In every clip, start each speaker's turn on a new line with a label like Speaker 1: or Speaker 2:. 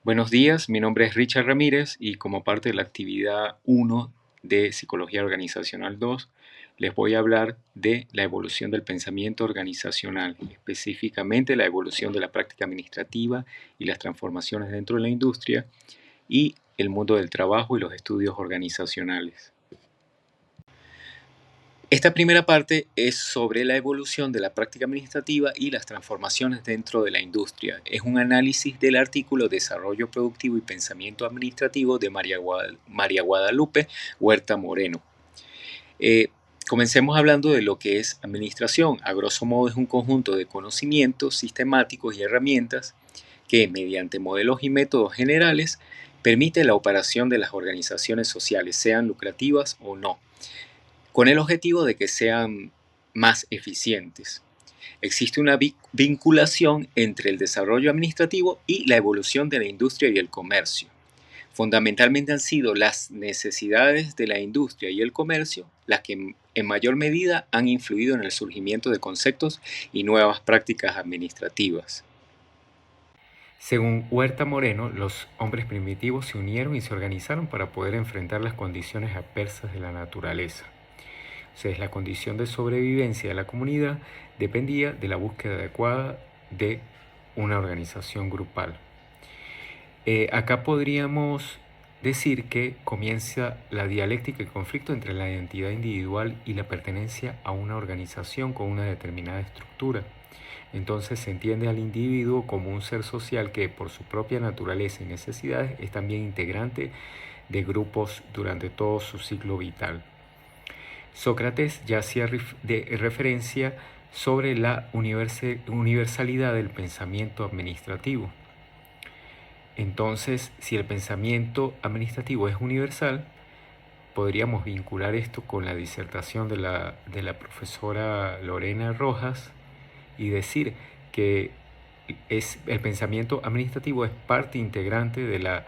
Speaker 1: Buenos días, mi nombre es Richard Ramírez y como parte de la actividad 1 de Psicología Organizacional 2, les voy a hablar de la evolución del pensamiento organizacional, específicamente la evolución de la práctica administrativa y las transformaciones dentro de la industria y el mundo del trabajo y los estudios organizacionales. Esta primera parte es sobre la evolución de la práctica administrativa y las transformaciones dentro de la industria. Es un análisis del artículo Desarrollo Productivo y Pensamiento Administrativo de María Guadalupe Huerta Moreno. Comencemos hablando de lo que es administración. A grosso modo es un conjunto de conocimientos sistemáticos y herramientas que, mediante modelos y métodos generales, permite la operación de las organizaciones sociales, sean lucrativas o no, con el objetivo de que sean más eficientes. Existe una vinculación entre el desarrollo administrativo y la evolución de la industria y el comercio. Fundamentalmente han sido las necesidades de la industria y el comercio las que en mayor medida han influido en el surgimiento de conceptos y nuevas prácticas administrativas. Según Huerta Moreno, los hombres primitivos se unieron y se organizaron para poder enfrentar las condiciones adversas de la naturaleza. Entonces, la condición de sobrevivencia de la comunidad dependía de la búsqueda adecuada de una organización grupal. Acá podríamos decir que comienza la dialéctica y conflicto entre la identidad individual y la pertenencia a una organización con una determinada estructura. Entonces se entiende al individuo como un ser social que por su propia naturaleza y necesidades es también integrante de grupos durante todo su ciclo vital. Sócrates ya hacía referencia sobre la universalidad del pensamiento administrativo. Entonces, si el pensamiento administrativo es universal, podríamos vincular esto con la disertación de la profesora Lorena Rojas y decir que el pensamiento administrativo es parte integrante de la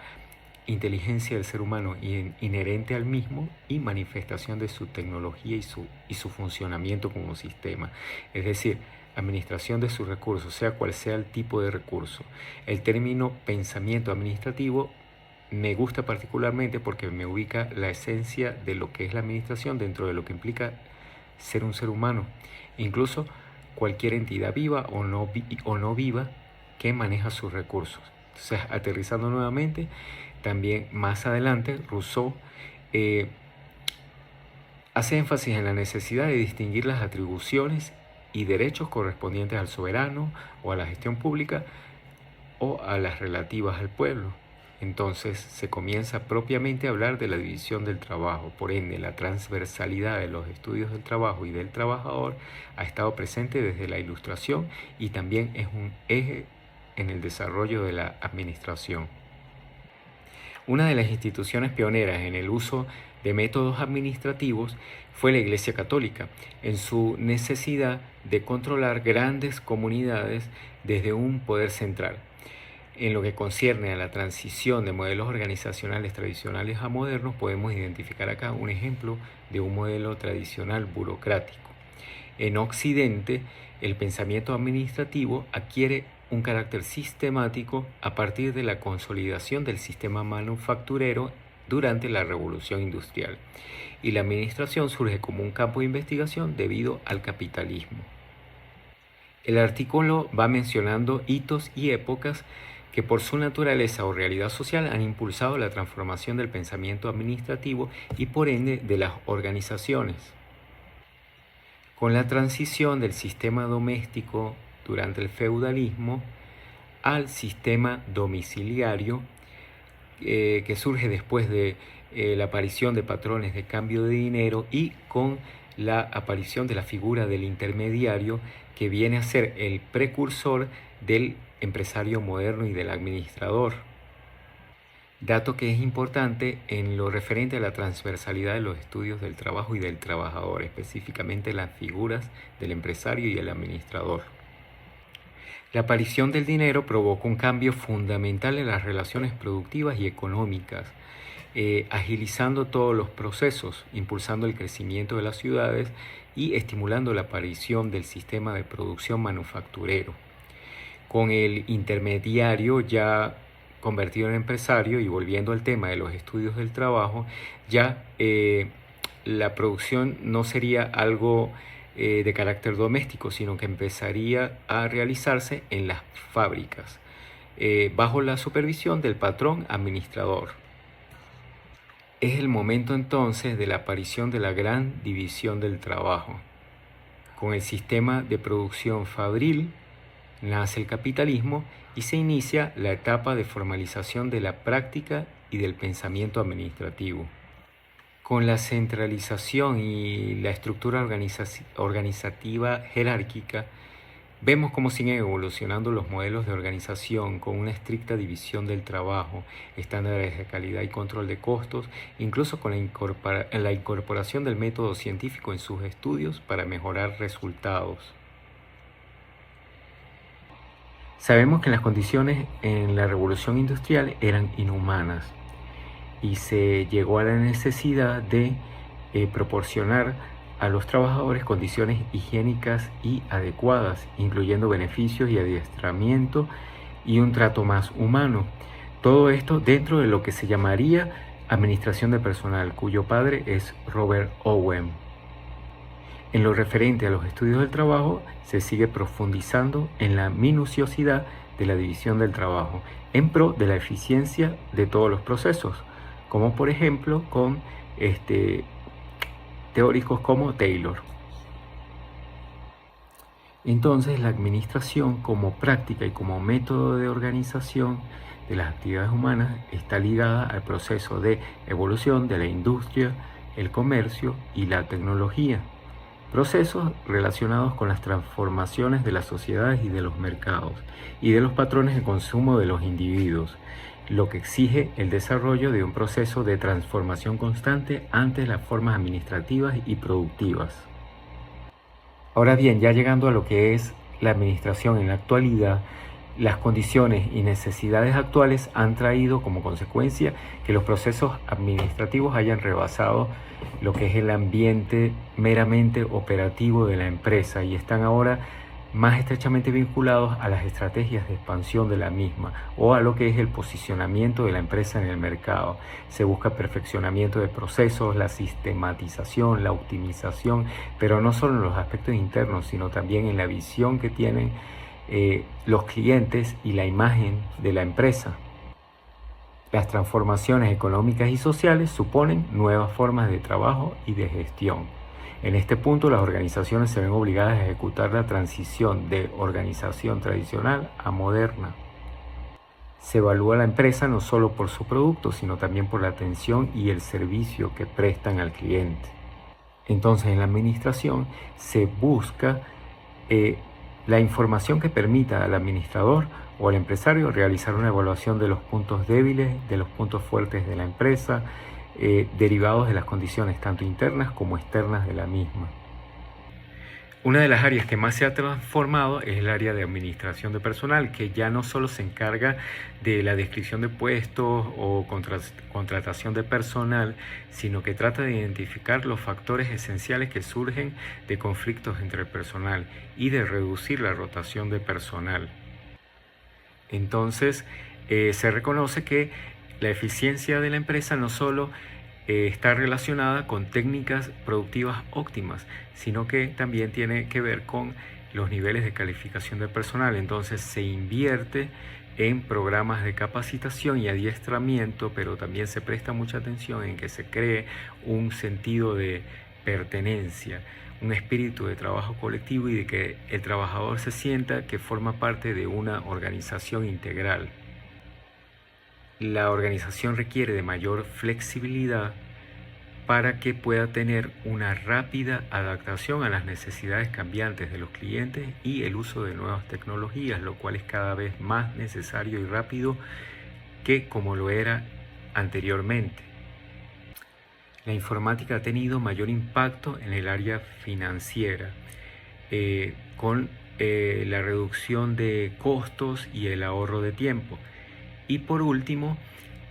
Speaker 1: inteligencia del ser humano inherente al mismo y manifestación de su tecnología y su funcionamiento como sistema. Es decir, administración de sus recursos, sea cual sea el tipo de recurso. El término pensamiento administrativo me gusta particularmente porque me ubica la esencia de lo que es la administración dentro de lo que implica ser un ser humano. Incluso cualquier entidad viva o no viva que maneja sus recursos. Entonces, aterrizando nuevamente, también más adelante Rousseau hace énfasis en la necesidad de distinguir las atribuciones y derechos correspondientes al soberano o a la gestión pública o a las relativas al pueblo. Entonces se comienza propiamente a hablar de la división del trabajo. Por ende, la transversalidad de los estudios del trabajo y del trabajador ha estado presente desde la Ilustración y también es un eje en el desarrollo de la administración. Una de las instituciones pioneras en el uso de métodos administrativos fue la Iglesia Católica, en su necesidad de controlar grandes comunidades desde un poder central. En lo que concierne a la transición de modelos organizacionales tradicionales a modernos, podemos identificar acá un ejemplo de un modelo tradicional burocrático. En Occidente, el pensamiento administrativo adquiere un carácter sistemático a partir de la consolidación del sistema manufacturero durante la Revolución Industrial, y la administración surge como un campo de investigación debido al capitalismo. El artículo va mencionando hitos y épocas que por su naturaleza o realidad social han impulsado la transformación del pensamiento administrativo y por ende de las organizaciones. Con la transición del sistema doméstico durante el feudalismo al sistema domiciliario, que surge después de la aparición de patrones de cambio de dinero y con la aparición de la figura del intermediario, que viene a ser el precursor del empresario moderno y del administrador. Dato que es importante en lo referente a la transversalidad de los estudios del trabajo y del trabajador, específicamente las figuras del empresario y el administrador. La aparición del dinero provocó un cambio fundamental en las relaciones productivas y económicas, agilizando todos los procesos, impulsando el crecimiento de las ciudades y estimulando la aparición del sistema de producción manufacturero. Con el intermediario ya convertido en empresario y volviendo al tema de los estudios del trabajo, ya la producción no sería algo de carácter doméstico, sino que empezaría a realizarse en las fábricas, bajo la supervisión del patrón administrador. Es el momento entonces de la aparición de la gran división del trabajo. Con el sistema de producción fabril nace el capitalismo y se inicia la etapa de formalización de la práctica y del pensamiento administrativo. Con la centralización y la estructura organizativa jerárquica, vemos cómo siguen evolucionando los modelos de organización con una estricta división del trabajo, estándares de calidad y control de costos, incluso con la incorporación del método científico en sus estudios para mejorar resultados. Sabemos que las condiciones en la revolución industrial eran inhumanas y se llegó a la necesidad de proporcionar a los trabajadores condiciones higiénicas y adecuadas, incluyendo beneficios y adiestramiento y un trato más humano. Todo esto dentro de lo que se llamaría administración de personal, cuyo padre es Robert Owen. En lo referente a los estudios del trabajo, se sigue profundizando en la minuciosidad de la división del trabajo, en pro de la eficiencia de todos los procesos, como por ejemplo con teóricos como Taylor. Entonces, la administración como práctica y como método de organización de las actividades humanas está ligada al proceso de evolución de la industria, el comercio y la tecnología, procesos relacionados con las transformaciones de las sociedades y de los mercados y de los patrones de consumo de los individuos, lo que exige el desarrollo de un proceso de transformación constante ante las formas administrativas y productivas. Ahora bien, ya llegando a lo que es la administración en la actualidad, las condiciones y necesidades actuales han traído como consecuencia que los procesos administrativos hayan rebasado lo que es el ambiente meramente operativo de la empresa y están ahora más estrechamente vinculados a las estrategias de expansión de la misma o a lo que es el posicionamiento de la empresa en el mercado. Se busca perfeccionamiento de procesos, la sistematización, la optimización, pero no solo en los aspectos internos, sino también en la visión que tienen los clientes y la imagen de la empresa. Las transformaciones económicas y sociales suponen nuevas formas de trabajo y de gestión. En este punto, las organizaciones se ven obligadas a ejecutar la transición de organización tradicional a moderna. Se evalúa la empresa no solo por su producto, sino también por la atención y el servicio que prestan al cliente. Entonces, en la administración se busca la información que permita al administrador o al empresario realizar una evaluación de los puntos débiles, de los puntos fuertes de la empresa, derivados de las condiciones tanto internas como externas de la misma. Una de las áreas que más se ha transformado es el área de administración de personal, que ya no solo se encarga de la descripción de puestos o contratación de personal, sino que trata de identificar los factores esenciales que surgen de conflictos entre el personal y de reducir la rotación de personal. Entonces, se reconoce que la eficiencia de la empresa no solo está relacionada con técnicas productivas óptimas, sino que también tiene que ver con los niveles de calificación del personal. Entonces se invierte en programas de capacitación y adiestramiento, pero también se presta mucha atención en que se cree un sentido de pertenencia, un espíritu de trabajo colectivo y de que el trabajador se sienta que forma parte de una organización integral. La organización requiere de mayor flexibilidad para que pueda tener una rápida adaptación a las necesidades cambiantes de los clientes y el uso de nuevas tecnologías, lo cual es cada vez más necesario y rápido que como lo era anteriormente. La informática ha tenido mayor impacto en el área financiera, con la reducción de costos y el ahorro de tiempo. Y por último,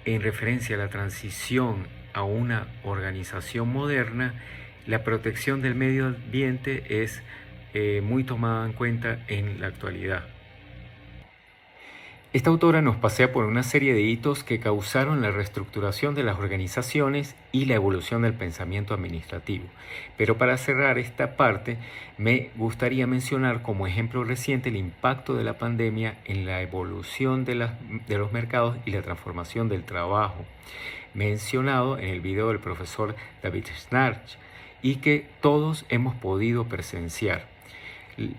Speaker 1: en referencia a la transición a una organización moderna, la protección del medio ambiente es muy tomada en cuenta en la actualidad. Esta autora nos pasea por una serie de hitos que causaron la reestructuración de las organizaciones y la evolución del pensamiento administrativo. Pero para cerrar esta parte, me gustaría mencionar como ejemplo reciente el impacto de la pandemia en la evolución de los mercados y la transformación del trabajo, mencionado en el video del profesor David Schnarch, y que todos hemos podido presenciar.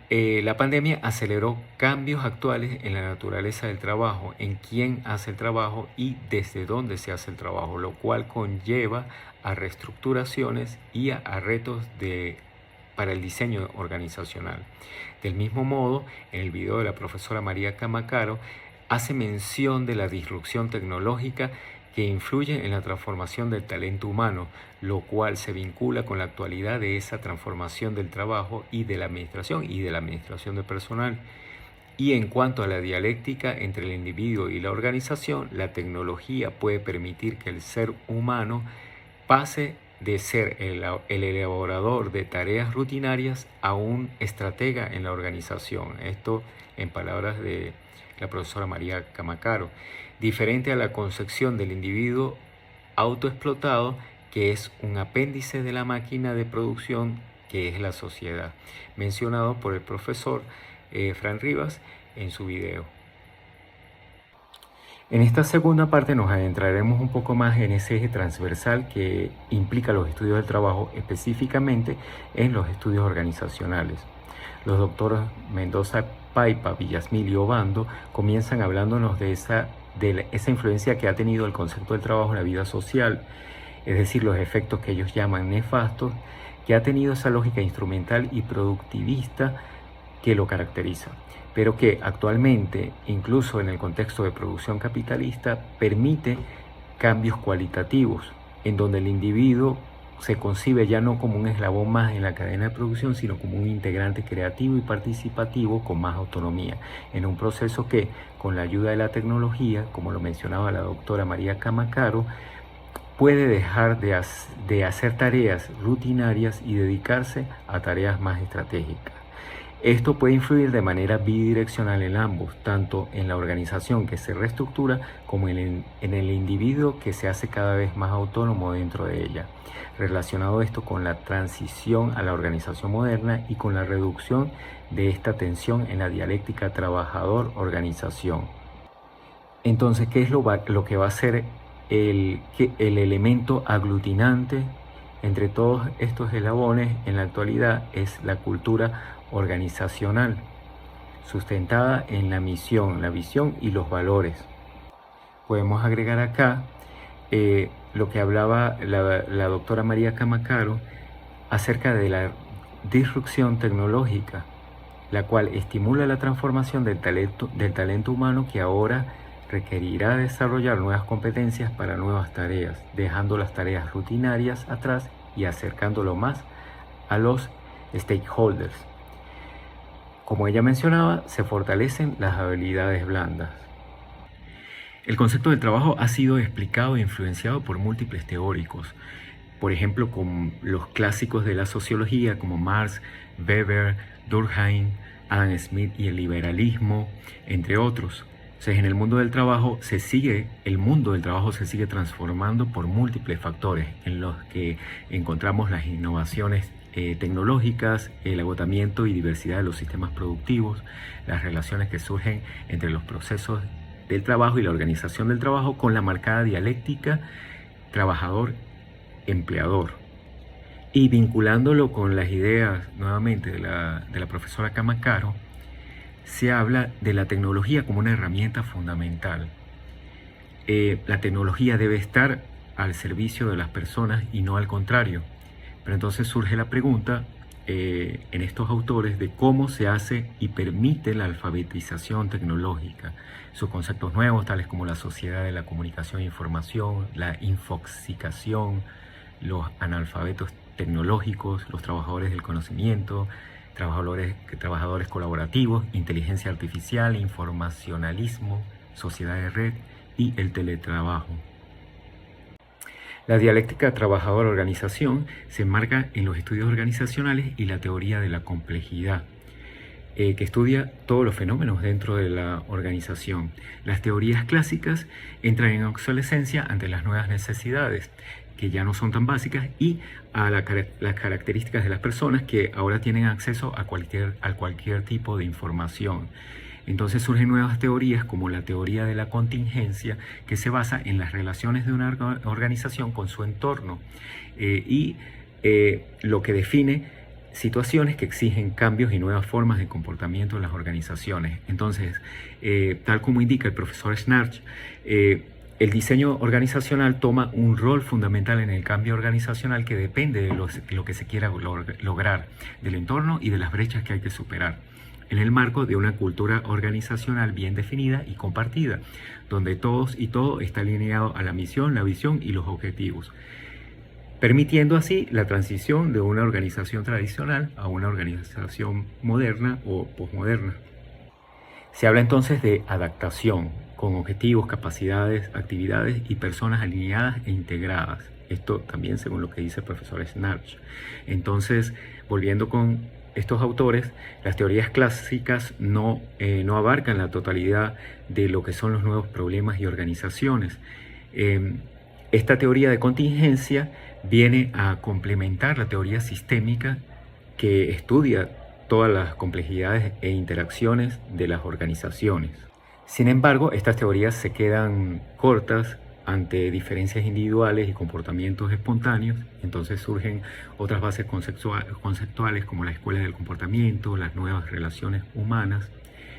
Speaker 1: La pandemia aceleró cambios actuales en la naturaleza del trabajo, en quién hace el trabajo y desde dónde se hace el trabajo, lo cual conlleva a reestructuraciones y a retos para el diseño organizacional. Del mismo modo, en el video de la profesora María Camacaro, hace mención de la disrupción tecnológica que influye en la transformación del talento humano, lo cual se vincula con la actualidad de esa transformación del trabajo y de la administración de personal. Y en cuanto a la dialéctica entre el individuo y la organización, la tecnología puede permitir que el ser humano pase de ser el elaborador de tareas rutinarias a un estratega en la organización. Esto en palabras de la profesora María Camacaro, diferente a la concepción del individuo autoexplotado, que es un apéndice de la máquina de producción que es la sociedad, mencionado por el profesor Fran Rivas en su video. En esta segunda parte nos adentraremos un poco más en ese eje transversal que implica los estudios del trabajo, específicamente en los estudios organizacionales. Los doctores Mendoza Paipa, Villasmil y Obando comienzan hablándonos de esa influencia que ha tenido el concepto del trabajo en la vida social, es decir, los efectos que ellos llaman nefastos, que ha tenido esa lógica instrumental y productivista que lo caracteriza, pero que actualmente, incluso en el contexto de producción capitalista, permite cambios cualitativos, en donde el individuo se concibe ya no como un eslabón más en la cadena de producción, sino como un integrante creativo y participativo con más autonomía, en un proceso que, con la ayuda de la tecnología, como lo mencionaba la doctora María Camacaro, puede dejar de hacer tareas rutinarias y dedicarse a tareas más estratégicas. Esto puede influir de manera bidireccional en ambos, tanto en la organización que se reestructura como en el individuo que se hace cada vez más autónomo dentro de ella. Relacionado esto con la transición a la organización moderna y con la reducción de esta tensión en la dialéctica trabajador-organización. Entonces, ¿qué es lo que va a ser el elemento aglutinante entre todos estos eslabones en la actualidad? Es la cultura organizacional, sustentada en la misión, la visión y los valores. Podemos agregar acá lo que hablaba la doctora María Camacaro acerca de la disrupción tecnológica, la cual estimula la transformación del talento humano, que ahora requerirá desarrollar nuevas competencias para nuevas tareas, dejando las tareas rutinarias atrás y acercándolo más a los stakeholders. Como ella mencionaba, se fortalecen las habilidades blandas. El concepto del trabajo ha sido explicado e influenciado por múltiples teóricos, por ejemplo, con los clásicos de la sociología como Marx, Weber, Durkheim, Adam Smith y el liberalismo, entre otros. Entonces, en el mundo del trabajo el mundo del trabajo se sigue transformando por múltiples factores en los que encontramos las innovaciones tecnológicas, el agotamiento y diversidad de los sistemas productivos, las relaciones que surgen entre los procesos del trabajo y la organización del trabajo, con la marcada dialéctica trabajador-empleador. Y vinculándolo con las ideas nuevamente de la profesora Camacaro, se habla de la tecnología como una herramienta fundamental. La tecnología debe estar al servicio de las personas y no al contrario. Pero entonces surge la pregunta en estos autores de cómo se hace y permite la alfabetización tecnológica. Sus conceptos nuevos, tales como la sociedad de la comunicación e información, la infoxicación, los analfabetos tecnológicos, los trabajadores del conocimiento, trabajadores colaborativos, inteligencia artificial, informacionalismo, sociedad de red y el teletrabajo. La dialéctica trabajador-organización se enmarca en los estudios organizacionales y la teoría de la complejidad. que estudia todos los fenómenos dentro de la organización. Las teorías clásicas entran en obsolescencia ante las nuevas necesidades, que ya no son tan básicas, y a las características de las personas que ahora tienen acceso a cualquier tipo de información. Entonces surgen nuevas teorías como la teoría de la contingencia, que se basa en las relaciones de una organización con su entorno y lo que define situaciones que exigen cambios y nuevas formas de comportamiento en las organizaciones. Entonces, tal como indica el profesor Schnarch, el diseño organizacional toma un rol fundamental en el cambio organizacional que depende de lo que se quiera lograr, del entorno y de las brechas que hay que superar, en el marco de una cultura organizacional bien definida y compartida, donde todos y todo está alineado a la misión, la visión y los objetivos, permitiendo así la transición de una organización tradicional a una organización moderna o posmoderna. Se habla entonces de adaptación, con objetivos, capacidades, actividades y personas alineadas e integradas. Esto también según lo que dice el profesor Schnarch. Entonces, volviendo con estos autores, las teorías clásicas no abarcan la totalidad de lo que son los nuevos problemas y organizaciones. Esta teoría de contingencia viene a complementar la teoría sistémica que estudia todas las complejidades e interacciones de las organizaciones. Sin embargo, estas teorías se quedan cortas ante diferencias individuales y comportamientos espontáneos. Entonces surgen otras bases conceptuales como la escuela del comportamiento, las nuevas relaciones humanas.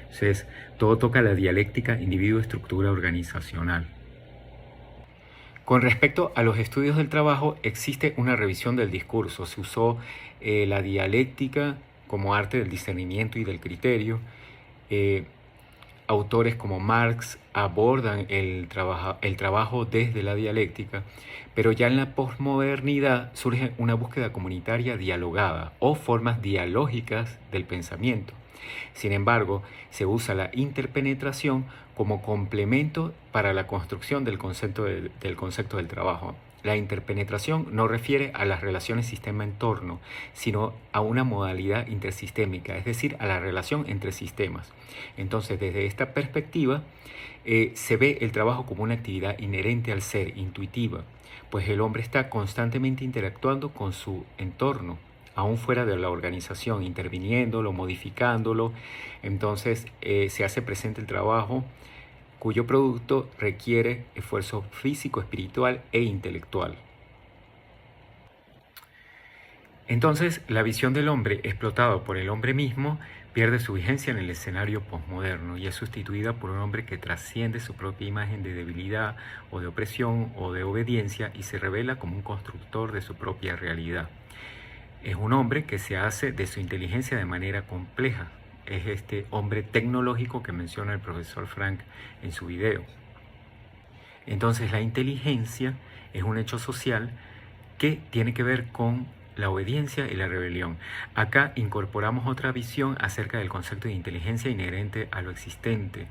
Speaker 1: Entonces, todo toca la dialéctica individuo-estructura organizacional. Con respecto a los estudios del trabajo, existe una revisión del discurso. Se usó la dialéctica como arte del discernimiento y del criterio. Autores como Marx abordan el trabajo desde la dialéctica, pero ya en la posmodernidad surge una búsqueda comunitaria dialogada o formas dialógicas del pensamiento. Sin embargo, se usa la interpenetración como complemento para la construcción del concepto del trabajo. La interpenetración no refiere a las relaciones sistema-entorno, sino a una modalidad intersistémica, es decir, a la relación entre sistemas. Entonces, desde esta perspectiva, se ve el trabajo como una actividad inherente al ser, intuitiva, pues el hombre está constantemente interactuando con su entorno, aún fuera de la organización, interviniéndolo, modificándolo. Entonces se hace presente el trabajo cuyo producto requiere esfuerzo físico, espiritual e intelectual. Entonces, la visión del hombre explotado por el hombre mismo pierde su vigencia en el escenario posmoderno y es sustituida por un hombre que trasciende su propia imagen de debilidad o de opresión o de obediencia y se revela como un constructor de su propia realidad. Es un hombre que se hace de su inteligencia de manera compleja. Es este hombre tecnológico que menciona el profesor Frank en su video. Entonces la inteligencia es un hecho social que tiene que ver con la obediencia y la rebelión. Acá incorporamos otra visión acerca del concepto de inteligencia inherente a lo existente,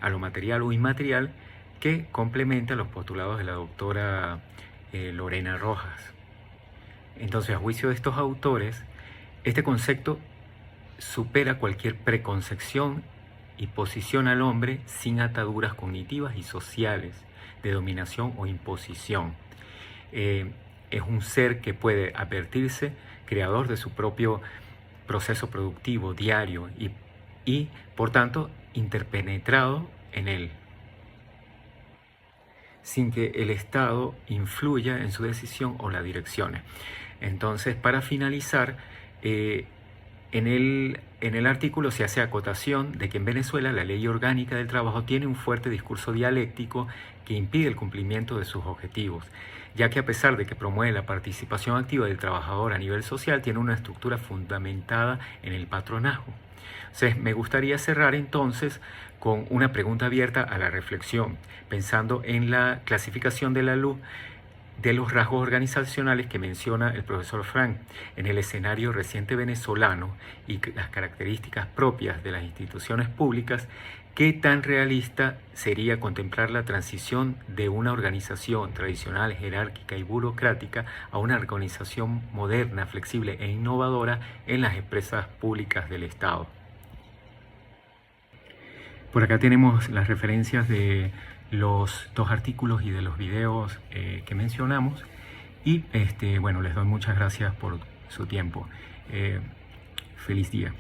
Speaker 1: a lo material o inmaterial, que complementa los postulados de la doctora Lorena Rojas. Entonces, a juicio de estos autores, este concepto supera cualquier preconcepción y posiciona al hombre sin ataduras cognitivas y sociales de dominación o imposición. Es un ser que puede advertirse creador de su propio proceso productivo diario y por tanto, interpenetrado en él, sin que el Estado influya en su decisión o la direccione. Entonces, para finalizar, en el artículo se hace acotación de que en Venezuela la ley orgánica del trabajo tiene un fuerte discurso dialéctico que impide el cumplimiento de sus objetivos, ya que a pesar de que promueve la participación activa del trabajador a nivel social, tiene una estructura fundamentada en el patronazgo. Entonces, me gustaría cerrar entonces con una pregunta abierta a la reflexión, pensando en la clasificación de la luz de los rasgos organizacionales que menciona el profesor Frank en el escenario reciente venezolano y las características propias de las instituciones públicas. ¿Qué tan realista sería contemplar la transición de una organización tradicional, jerárquica y burocrática a una organización moderna, flexible e innovadora en las empresas públicas del Estado? Por acá tenemos las referencias de los dos artículos y de los videos que mencionamos. Y bueno, les doy muchas gracias por su tiempo. Feliz día.